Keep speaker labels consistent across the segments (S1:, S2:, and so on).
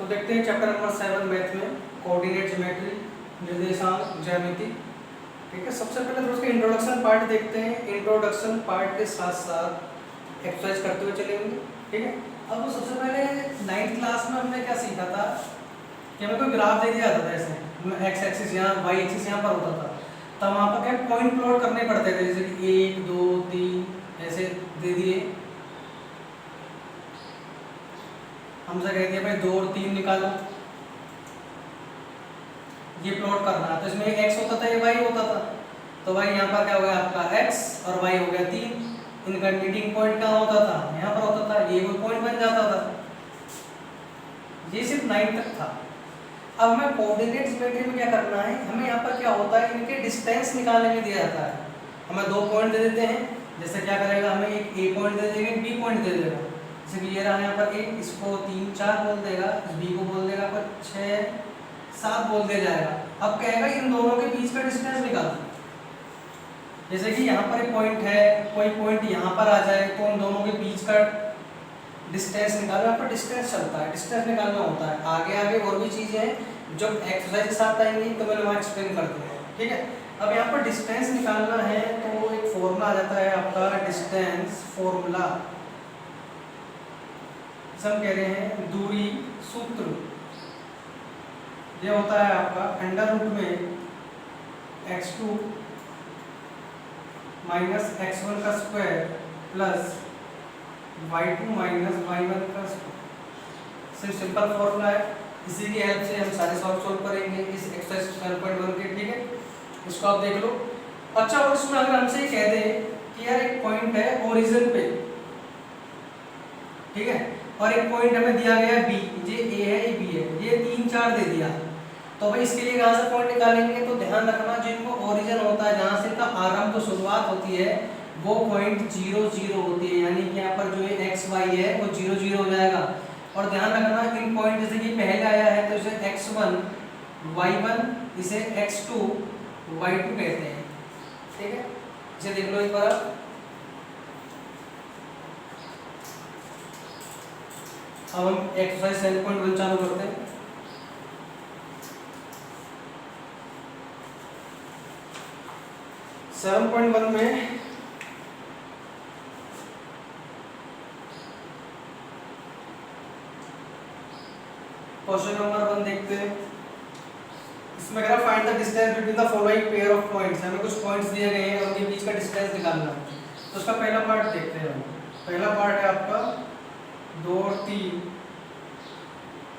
S1: तो देखते हैं चैप्टर नंबर 7 मैथ में कोऑर्डिनेट ज्योमेट्री, निर्देशांक ज्यामिति। ठीक है, सबसे पहले तो उसका इंट्रोडक्शन पार्ट देखते हैं। इंट्रोडक्शन पार्ट के साथ साथ एक्सरसाइज करते हुए चलेंगे। ठीक है, अब सबसे पहले 9th क्लास में हमने क्या सीखा था कि हमें कोई ग्राफ दे दिया जाता था, ऐसे एक्स एक्सिस यहाँ, वाई एक्सिस यहाँ पर होता था, तब वहाँ पर क्या पॉइंट प्लॉट करने पड़ते थे, जैसे कि 1 2 3 ऐसे दे दिए। हमसे कह दिया भाई 2 और 3 निकालो, ये प्लॉट करना है। तो इसमें एक x होता था, ये y होता था। तो भाई यहाँ पर क्या हो गया आपका x और y हो गया 3। इनका मीटिंग पॉइंट कहाँ होता था, यहाँ पर होता था, ये कोई पॉइंट बन जाता था। ये सिर्फ 9 तक था। अब हमें कोऑर्डिनेट ज्योमेट्री में क्या करना है, हमें यहाँ पर क्या होता है, इनके डिस्टेंस निकालने में दिया जाता है। हमें 2 पॉइंट दे देते हैं, जैसे क्या करेगा, हमें एक a पॉइंट दे देंगे, b पॉइंट दे देगा। जैसे कि ये रहा यहाँ पर a, इसको 3 4 बोल देगा, इस b को बोल देगा पर 6 7 बोल दिया जाएगा। अब कहेगा इन दोनों के बीच का डिस्टेंस निकाल। जैसे कि यहाँ पर एक पॉइंट है, कोई पॉइंट यहाँ पर आ जाए तो उन दोनों के बीच का डिस्टेंस निकालना। यहाँ पर डिस्टेंस चलता है, डिस्टेंस निकालना होता है। आगे आगे और भी चीज़ें हैं जो एक्सरसाइज के साथ आएंगी तो मैंने वहाँ एक्सप्लेन कर दिया। ठीक है, अब यहाँ पर डिस्टेंस निकालना है तो एक फॉर्मूला आ जाता है आपका, डिस्टेंस फॉर्मूला। हम कह रहे हैं दूरी सूत्र, ये होता है आपका अंडर रूट में x2 माइनस x1 का square plus y2 minus y1 का स्क्वायर। सिर्फ सिंपल फॉर्मूला है, इसी की हेल्प से हम सारे सॉल्व करेंगे इस एक्सरसाइज 7.1 के। ठीक है, इसको आप देख लो। अच्छा, और इसमें अगर हमसे ये कह दे कि यार एक पॉइंट है ओरिजिन पे, ठीक है, और एक पॉइंट हमें दिया गया है B, ये A है, ये B है, ये 3 4 दे दिया, तो भाई इसके लिए कहाँ से पॉइंट निकालेंगे। तो ध्यान रखना, जिनको ओरिजिन होता है, जहाँ से इनका आरंभ तो शुरुआत होती है, वो पॉइंट 0 0 होती है, यानी कि यहाँ पर जो ये x y है वो 0 0 हो जाएगा। और ध्यान रखना इन पॉइंट, जैसे कि पहले आया है तो इसे x1 y1, इसे x2 y2 कहते हैं। ठीक है, इसे देख लो एक बार। अब हम एक्सरसाइज 7.1 चालू करते हैं। सेवन पॉइंट 1 में क्वेश्चन नंबर 1 देखते हैं। इसमें कह रहा है find the distance between the following pair of points. हमें कुछ पॉइंट्स दिए गए हैं और उनके बीच का डिस्टेंस निकालना है। तो उसका पहला पार्ट देखते हैं। पहला पार्ट है आपका 2 और 3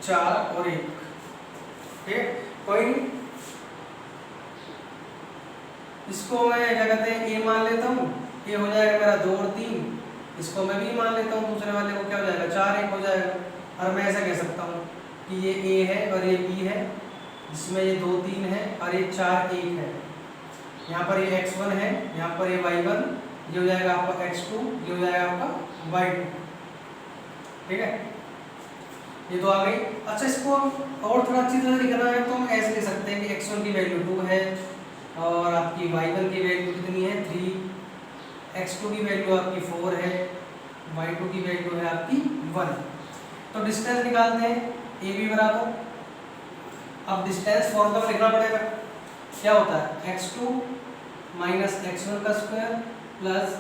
S1: 4 और 1। ठीक है, पॉइंट इसको मैं क्या कहते हैं ए मान लेता हूँ, ये हो जाएगा मेरा 2 और 3। इसको मैं बी मान लेता हूँ, दूसरे वाले को क्या हो जाएगा 4 1 हो जाएगा। और मैं ऐसा कह सकता हूँ कि ये ए है और ये बी है, जिसमें ये 2 3 है और ये 4 1 है। यहाँ पर ये x1 है, यहाँ पर ये y1, ये हो जाएगा आपका x2, ये हो जाएगा आपका y2। ठीक है, ये तो आ गई। अच्छा, इसको और थोड़ा अच्छी तरह लिखना है तो हम ऐसे लिख सकते हैं कि x1 की वैल्यू 2 है और आपकी y1 की वैल्यू कितनी है 3, x2 की वैल्यू आपकी 4 है, y2 की वैल्यू है आपकी 1। तो डिस्टेंस निकालते हैं, ए बी बराबर। अब डिस्टेंस फॉर्मूला लिखना पड़ेगा, क्या होता है x2 माइनस x1 का square plus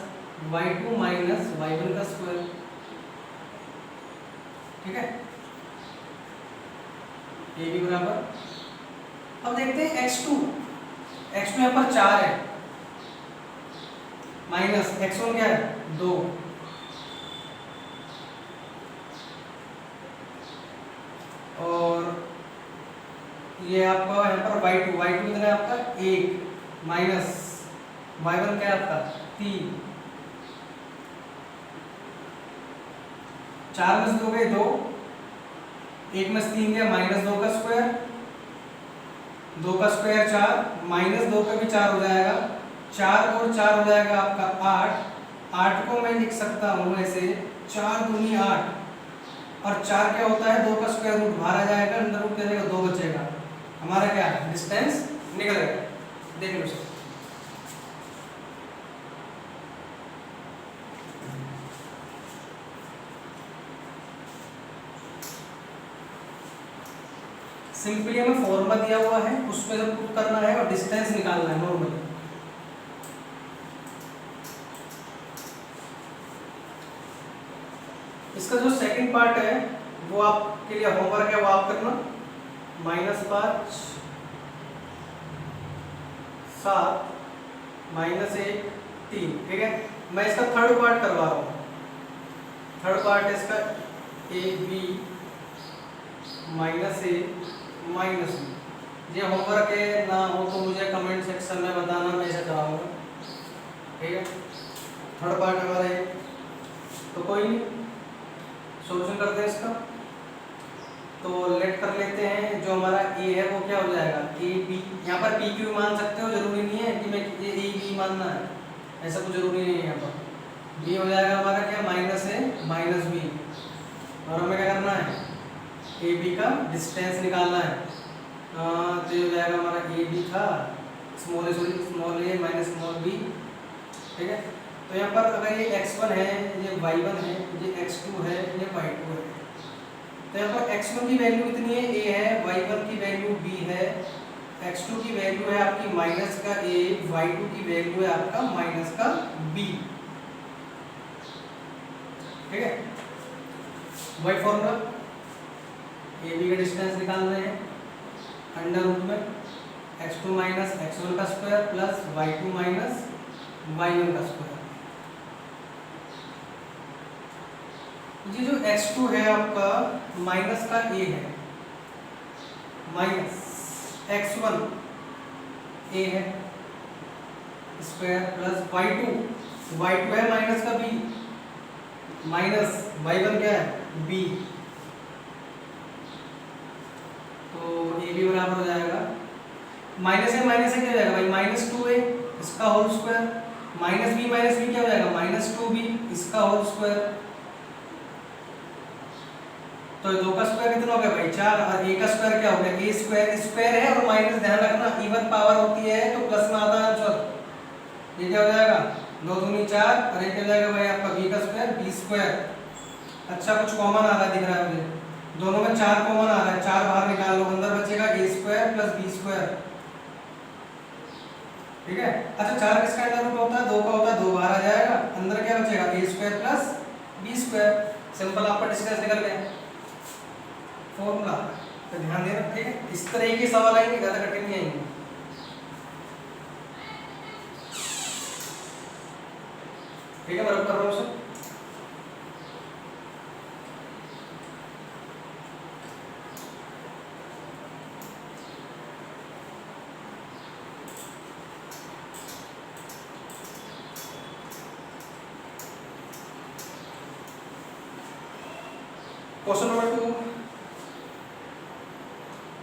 S1: y2 minus y1 का स्क्वायर। ठीक है, ए बी बराबर। अब देखते हैं x2 यहाँ पर 4 है, माइनस x1 क्या है 2, और ये आपका यहाँ पर y2 कितना है आपका 1, माइनस y1 क्या है आपका 3। 4 में से 2 गए 2, 1 में से 3 गया माइनस 2 का स्क्वायर, 2 का स्क्वायर 4, माइनस 2 का भी 4 हो जाएगा, 4 और 4 हो जाएगा आपका 8। 8 को मैं लिख सकता हूँ ऐसे 4 दूनी 8, और 4 क्या होता है 2 का स्क्वायर रूट बाहर आ जाएगा, अंदर रूट क्या जाएगा 2 बचेगा। हमारा क्या डिस्टेंस निकलेगा, देख लो। सिंपली हमें फॉर्मूला दिया हुआ है, उसमें जब पुट करना है और डिस्टेंस निकालना है नॉर्मली। इसका जो सेकंड पार्ट है वो आपके लिए होमवर्क है, वो आप करना। -5 7 -1 3, ठीक है। मैं इसका थर्ड पार्ट करवा रहा हूँ। थर्ड पार्ट है इसका AB -A -B। ये होमवर्क है, ना हो तो मुझे कमेंट सेक्शन में बताना, मैं इसे कराऊंगा, ठीक है। थर्ड पार्ट हमारा है, तो कोई नहीं, सॉल्यूशन करते हैं इसका। तो लेट कर लेते हैं, जो हमारा A है वो क्या हो जाएगा AB। यहाँ पर PQ मान सकते हो, जरूरी नहीं है कि मैं ये AB मानना है, ऐसा कुछ जरूरी नहीं है। यहाँ पर B हो जाएगा हमारा क्या -A -B, और हमें क्या करना है AB का डिस्टेंस निकालना है। तो ये हो जाएगा हमारा AB था small a minus small b, ठीक है। तो यहाँ पर अगर ये x1 है, ये y1 है, ये x2 है, ये y2 है, तो यहाँ पर x1 की वैल्यू कितनी है a है, y1 की वैल्यू b है, x2 की वैल्यू है आपकी माइनस का a, y2 की वैल्यू है आपका माइनस का b, ठीक है। वही फॉर्मूला, ए बी का डिस्टेंस निकाल रहे हैं अंडर रूट में x2 माइनस x1 का square plus y2 minus y1 का स्क्वायर। ये जो x2 है आपका माइनस का a है, माइनस x1 a है स्क्वायर प्लस y2 है माइनस का b माइनस y1 क्या है b। तो ए बी बराबर हो जाएगा माइनस है क्या हो जाएगा भाई -2a इसका होल स्क्वायर, माइनस b क्या हो जाएगा -2b इसका होल स्क्वायर। तो 2 का स्क्वायर कितना हो गया भाई 4, और a का स्क्वायर क्या हो गया a स्क्वायर, स्क्वायर है और माइनस ध्यान रखना इवन पावर होती है तो प्लस में आता है आंसर। ये क्या हो जाएगा 2 दूनी 4, और ये क्या हो जाएगा भाई आपका b का स्क्वायर b स्क्वायर। अच्छा कुछ कॉमन आ रहा है दिख रहा है मुझे, दोनों में 4 कॉमन आ रहा है, 4 बाहर निकाल लो, अंदर बचेगा a square plus b square, ठीक है। अच्छा 4 किसका अंडर रूट होता है 2 का होता है, 2 बाहर आ जाएगा, अंदर क्या बचेगा a square plus b square. Simple आपका डिस्टेंस निकल गया फॉर्मूला। तो ध्यान देना, ठीक है। इस तरह के सवाल आएंगे, ज्यादा कठिन नहीं आएंगे, ठीक है। बराबर कर रहा हूं सर। क्वेश्चन नंबर 2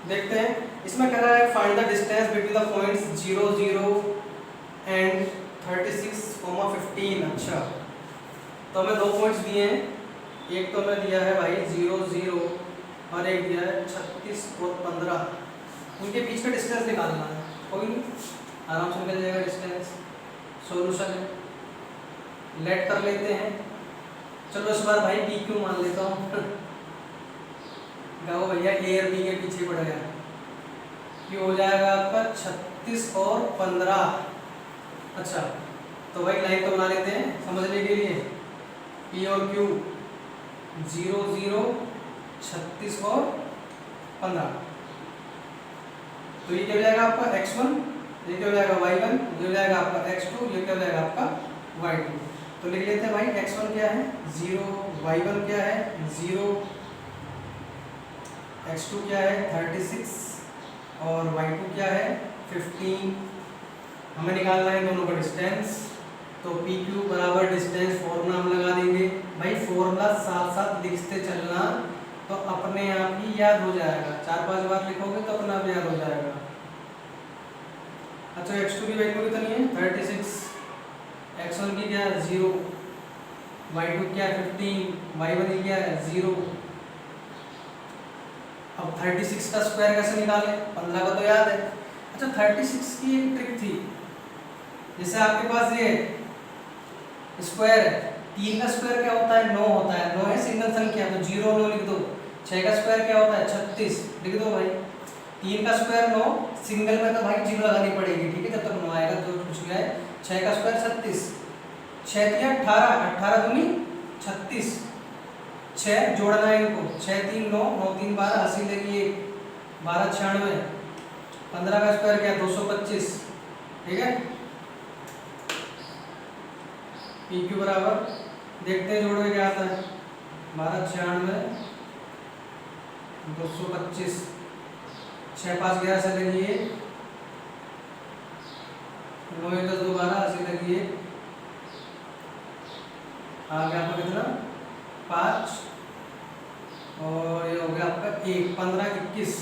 S1: देखते हैं। इसमें कह रहा है find the distance between the points 0 0 and 36, 15। अच्छा तो हमें 2 पॉइंट्स दिए हैं, एक तो हमें दिया है भाई 0 0 और एक दिया है 36 और 15, उनके बीच का डिस्टेंस निकालना है। कोई नहीं, आराम से निकल जाएगा डिस्टेंस। सॉल्यूशन है, लेट कर लेते हैं। चलो इस बार भाई पी क्यू मान लेता हूँ गाओ भैया ए और बी के पीछे पड़ गया। ये हो जाएगा आपका 36 और 15। अच्छा तो भाई लाइन तो बना लेते हैं समझने के लिए, पी और क्यू 0 0 36 और 15। तो ये क्या हो जाएगा आपका x1, ये क्या हो जाएगा y1, ये हो जाएगा आपका x2, ये क्या हो जाएगा आपका y2। तो लिख लेते हैं भाई x1 क्या है 0, y1 क्या है 0, x2 क्या है 36 और y2 क्या है 15। हमें निकालना है दोनों का डिस्टेंस। तो PQ बराबर डिस्टेंस फॉर्मूला हम लगा देंगे भाई, फॉर्मूला साथ साथ लिखते चलना तो अपने आप ही याद हो जाएगा, 4-5 बार लिखोगे तो अपने आप याद हो जाएगा। अच्छा x2 की वैल्यू कितनी है 36, x1 की क्या है 0, y2 क्या है 15, y1 की क्या है 0। अब 36 का स्क्वायर कैसे निकालें, 15 का तो याद है। अच्छा 36 की एक ट्रिक थी, जैसे आपके पास ये स्क्वायर है, 3 का स्क्वायर क्या होता है 9 होता है, 9 है सिंगल संख्या तो 0 9 लिख दो। 6 का स्क्वायर क्या होता है 36 लिख दो भाई, 3 का स्क्वायर 9, सिंगल में तो भाई जीरो लगानी पड़ेगी, ठीक है, जब तक 9 आएगा तो कुछ भी आए। 6 का स्क्वायर 36, 6 दिया 18, 18 दूनी 36, 6 जोड़ना है इनको, 6 3 9, 9 3 12, 80 लगी 1, 12 96, 15 का स्क्वायर क्या 225, ठीक है। पी क्यू बराबर देखते हैं जोड़ के क्या आता है, 12 96 225, 6 5 11 से लगी 1, 9 1 10 2 12, 80 लगी 1, आ गया आपका कितना 5, और ये हो गया आपका 1, 15 21,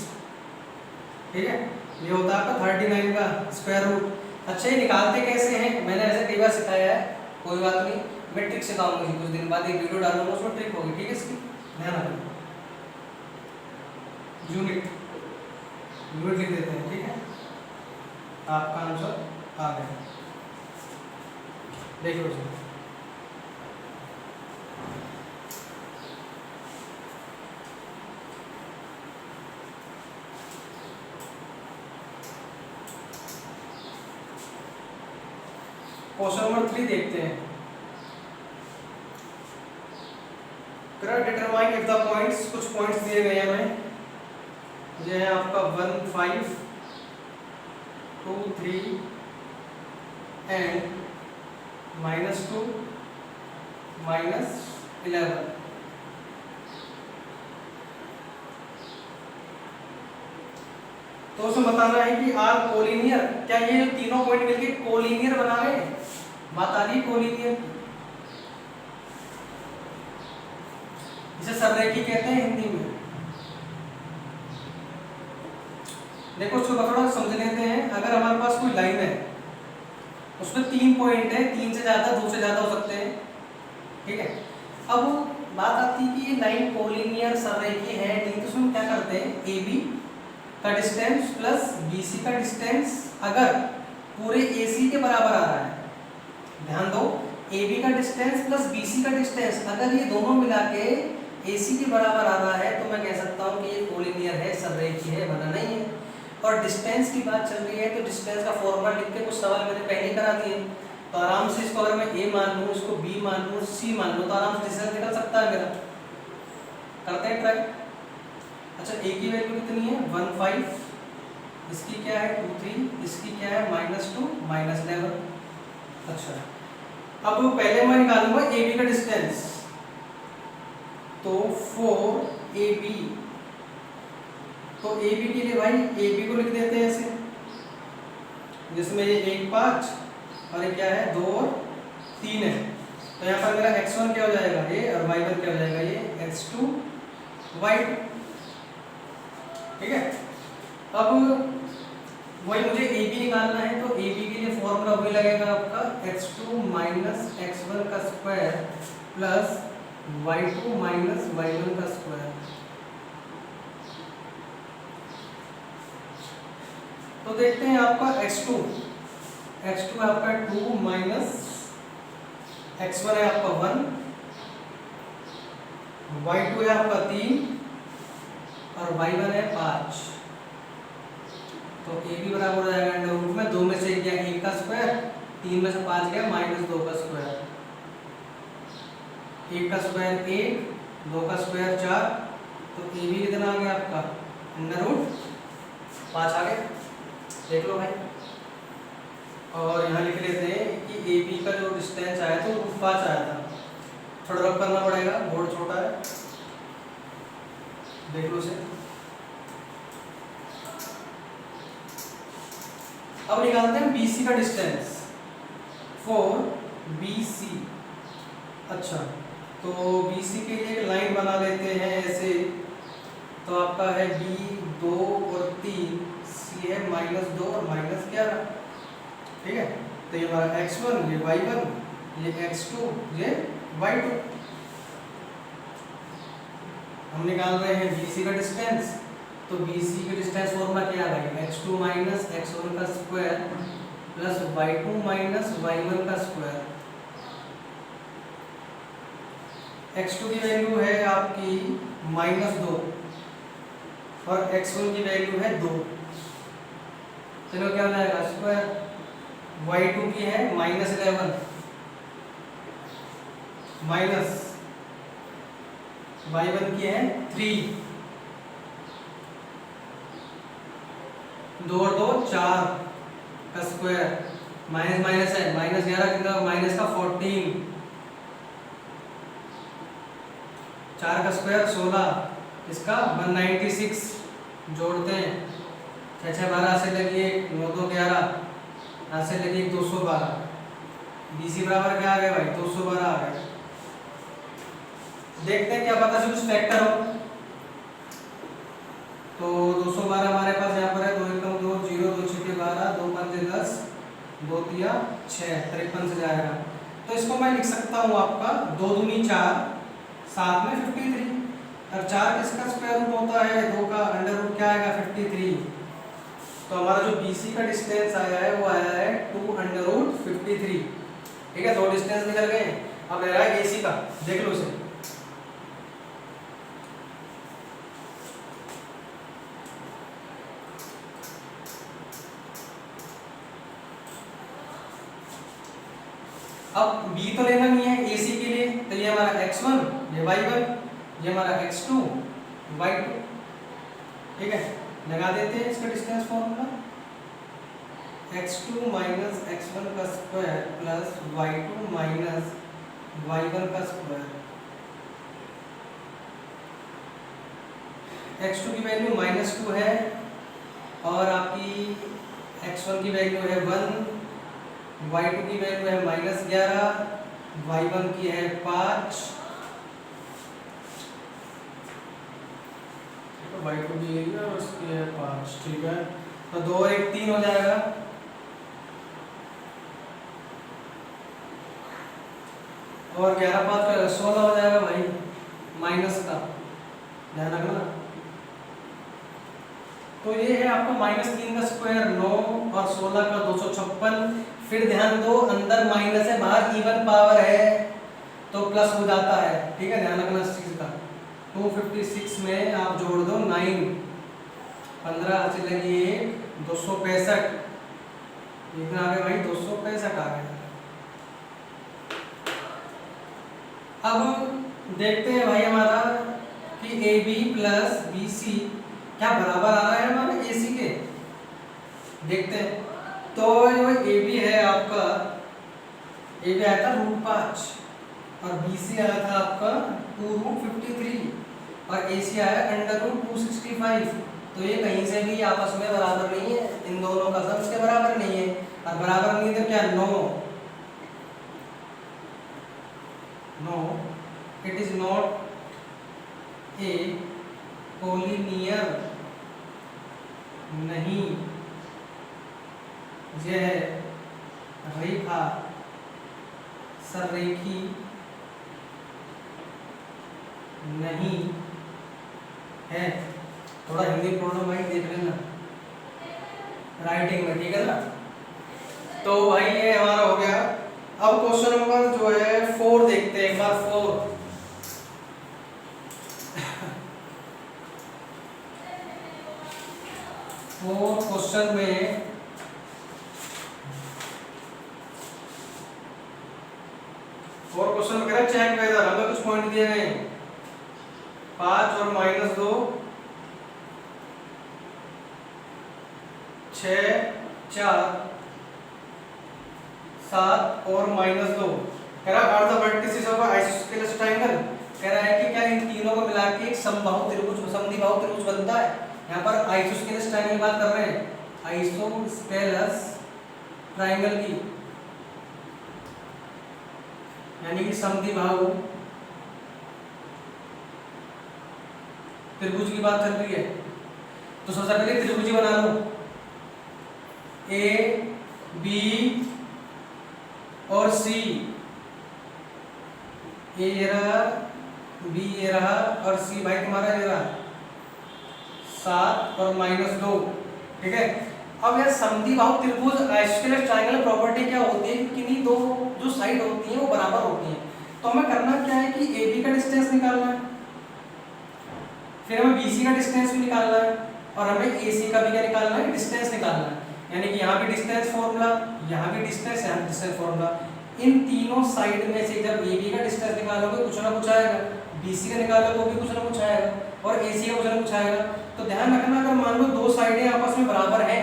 S1: ठीक है। ये होता है आपका 39 का स्क्वायर रूट। अच्छा ये निकालते कैसे हैं, मैंने ऐसे कई बार सिखाया है, कोई बात नहीं, मैं ट्रिक सिखाऊंगा कुछ दिन बाद, एक वीडियो डालूंगा उसमें ट्रिक होगी, ठीक है, इसकी ध्यान रखना। यूनिट लिख देते हैं, ठीक है, आपका आंसर आ गया, देख लो जी। क्वेश्चन नंबर 3 देखते हैं। डिटरमाइन इफ द पॉइंट्स, कुछ पॉइंट्स दिए गए हैं हमें, ये है आपका 1 5 2 3 एंड -2 -11। तो उसमें बताना है कि आर कोलिनियर, क्या ये जो तीनों पॉइंट मिलके कोलिनियर बना रहे हैं, बात आ रही है कोलिनियर की, इसे सररेखी कहते हैं हिंदी में। देखो उसको थोड़ा समझ लेते हैं। अगर हमारे पास कोई लाइन है, उसमें 3 पॉइंट है, 3 से ज्यादा 2 से ज्यादा हो सकते हैं, ठीक है। अब बात आती है कि ये लाइन कोलिनियर सररेखी है नहीं, तो उसमें क्या करते हैं, ए बी का डिस्टेंस प्लस बी सी का डिस्टेंस अगर पूरे ए सी के बराबर आ रहा है, ध्यान दो, ए बी का डिस्टेंस प्लस बी सी का डिस्टेंस अगर ये दोनों मिला के ए सी के बराबर आ रहा है, तो मैं कह सकता हूँ कि ये कोलिनियर है, सररेखी है, बना नहीं है। और डिस्टेंस की बात चल रही है, तो डिस्टेंस का फॉर्मूला लिख के कुछ सवाल मैंने पहले ही करा दिए, तो आराम से इसको अगर मैं ए मान लूँ, इसको बी मान लूँ, सी मान लूँ, तो आराम से डिस्टेंस निकल सकता है मेरा। करते हैं ट्राई। अच्छा ए की वैल्यू कितनी है 1 5, इसकी क्या है 2 3, इसकी क्या है -2 -11। अच्छा अब पहले मैं निकालूंगा ए बी का डिस्टेंस, तो 4 ए बी, तो ए बी के लिए भाई ए बी को लिख देते हैं ऐसे, जिसमें ये 1 5 और ये क्या है 2 और 3 है, तो यहाँ पर मेरा x1 क्या हो जाएगा ये, और y1 क्या हो जाएगा ये x2 y2, ठीक है। अब वही मुझे ए बी निकालना है, तो ए बी के लिए फॉर्मूला वही लगेगा आपका x2 - x1 का स्क्वायर प्लस y2 - y1 का स्क्वायर। तो देखते हैं आपका x2 है आपका 2 माइनस x1 है आपका 1, y2 है आपका 3 और y1 है 5। तो ए बी बराबर हो जाएगा अंडर रूट में 2 में से गया 1 का स्क्वायर, 3 में से 5 गया -2 का स्क्वायर, 1 का स्क्वायर 1, 2 का स्क्वायर 4, तो ए बी कितना आ गया आपका अंडर रूट 5 आ गया, देख लो भाई। और यहाँ लिख लेते हैं कि ए बी का जो डिस्टेंस आया था वो 5 आया था, थोड़ा रफ करना पड़ेगा, बोर्ड छोटा है, देख लो इसे। अब निकालते हैं BC का डिस्टेंस 4 BC। अच्छा तो BC के लिए एक लाइन बना लेते हैं ऐसे, तो आपका है B 2 और 3, C है -2 और -11, ठीक है। तो ये हमारा x1, ये y1, ये x2, ये y2। हम निकाल रहे हैं BC का डिस्टेंस, तो BC के डिस्टेंस फॉर्मूला क्या है भाई, x2 - x1 का स्क्वायर प्लस y2 - y1 का स्क्वायर। x2 की वैल्यू है आपकी -2, और x1 की वैल्यू है 2। चलो क्या हो जाएगा स्क्वायर, y2 की है -11 माइनस y1 की है 3, 2 और 2 4 का स्क्वायर, माइनस माइनस है, -11 कितना, माइनस का 14, 4 का स्क्वायर 16, इसका 196, जोड़ते हैं 6 6 12 से लगी 1, 9 2 11, यहाँ से लगी 212, BC बराबर क्या आ गया भाई 212 आ गया। देखते हैं क्या पता से कुछ फैक्टर हो। तो 212 हमारे पास यहाँ पर है, 2 एकम 2, 0 2 6 12, 2 5 10, 2 3 6, 53 से जाएगा। तो इसको मैं लिख सकता हूँ आपका 2 दूनी 4, 7 में 53, और 4 किसका स्क्वायर रूट होता है, 2 का अंडर रूट क्या आएगा 53। तो हमारा जो BC का डिस्टेंस आया है वो आया है 2 अंडर रूट 53। ठीक है, 2 डिस्टेंस निकल गए। अब रह रहा है AC का, देख लो इसे। अब B तो लेना नहीं है AC के लिए, तो ये हमारा x1, ये y1, ये हमारा x2, y2। ठीक है, लगा देते हैं इसका distance formula, x2 minus x1 का square plus y2 minus y1 का स्क्वायर। x2 की वैल्यू -2 है और आपकी x1 की वैल्यू है 1, y2 की वैल्यू है -11, y1 की है 5, y2 की है और उसकी है 5। ठीक है, तो 2 और 1 3 हो जाएगा, और 11 5 का 16 हो जाएगा भाई, माइनस का ध्यान रखना। तो ये है आपका -3 का स्क्वायर 9 और 16 का 256। फिर ध्यान दो अंदर माइनस है, बाहर इवन पावर है तो प्लस हो जाता है। ठीक है, ध्यान रखना इस चीज का। 256 में आप जोड़ दो 9, 15 से लगी 1, 265, कितना आ गया भाई 265 आ गया। अब देखते हैं भाई हमारा कि AB प्लस BC क्या बराबर आ रहा है हमारे AC के, देखते हैं। तो जो AB है आपका, AB आया था √5 और BC आया था आपका 2√53 और AC आया √265। तो ये कहीं से भी आपस में बराबर नहीं है, इन दोनों का सम इसके बराबर नहीं है, और बराबर नहीं तो क्या 9 it is not a collinear, नहीं यह रेखा सररेखी नहीं है। थोड़ा हिंदी प्रॉब्लम भाई देख लेना राइटिंग में, ठीक है ना। तो भाई ये हमारा हो गया। अब क्वेश्चन नंबर जो है 4 देखते हैं एक बार। 4 क्वेश्चन में करें चेक वेदर, हमें कुछ पॉइंट दिए गए 5 और -2, 6 4 7 और -2। कह रहा are the vertices of isosceles triangle. कह रहा है कि क्या इन तीनों को मिला के एक समबाहु त्रिभुज, समद्विबाहु त्रिभुज बनता है। यहाँ पर आइसोस्केलेस ट्रायंगल की बात कर रहे हैं, आइसोस्केलेस ट्रायंगल की, यानी कि समद्विबाहु त्रिभुज की बात चल रही है। तो सबसे पहले त्रिभुज बना लो, ए बी और सी, ए ये रहा, बी ये रहा और सी भाई तुम्हारा ये रहा, 7 और -2। ठीक है, अब यह समद्विबाहु त्रिभुज आइसोस्केलेस ट्रायंगल प्रॉपर्टी क्या होती है कि नहीं, दो जो साइड होती हैं वो बराबर होती हैं। तो हमें करना क्या है कि AB का डिस्टेंस निकालना है, फिर हमें BC का डिस्टेंस भी निकालना है और हमें AC का भी क्या निकालना है, डिस्टेंस निकालना है। यानी कि यहाँ भी डिस्टेंस फॉर्मूला, यहाँ भी डिस्टेंस, यहाँ डिस्टेंस फॉर्मूला। इन तीनों साइड में से जब AB का डिस्टेंस निकालोगे कुछ ना कुछ आएगा, BC का निकालोगे वो भी कुछ ना कुछ आएगा और AC का कुछ ना कुछ आएगा। तो ध्यान रखना, अगर मान लो दो साइडें आपस में बराबर हैं,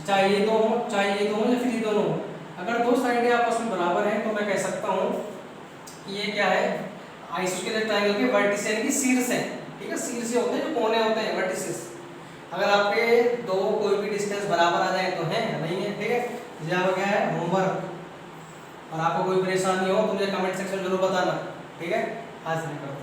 S1: चाहे ये दो हो, चाहे ये दो हो या फिर ये दोनों हो, अगर दो साइडें आपस में बराबर हैं तो मैं कह सकता हूँ कि ये क्या है, आइसोस्केलेस ट्रायंगल के वर्टिस यानी कि शीर्ष है। ठीक है, शीर्ष होते हैं जो कोने होते हैं, वर्टिसेस। अगर आपके दो कोई भी डिस्टेंस बराबर आ जाए तो है, नहीं है। ठीक है, ये आपका क्या है, होमवर्क। और आपको कोई परेशानी हो तो मुझे कमेंट सेक्शन जरूर बताना। ठीक है, आज नहीं करता।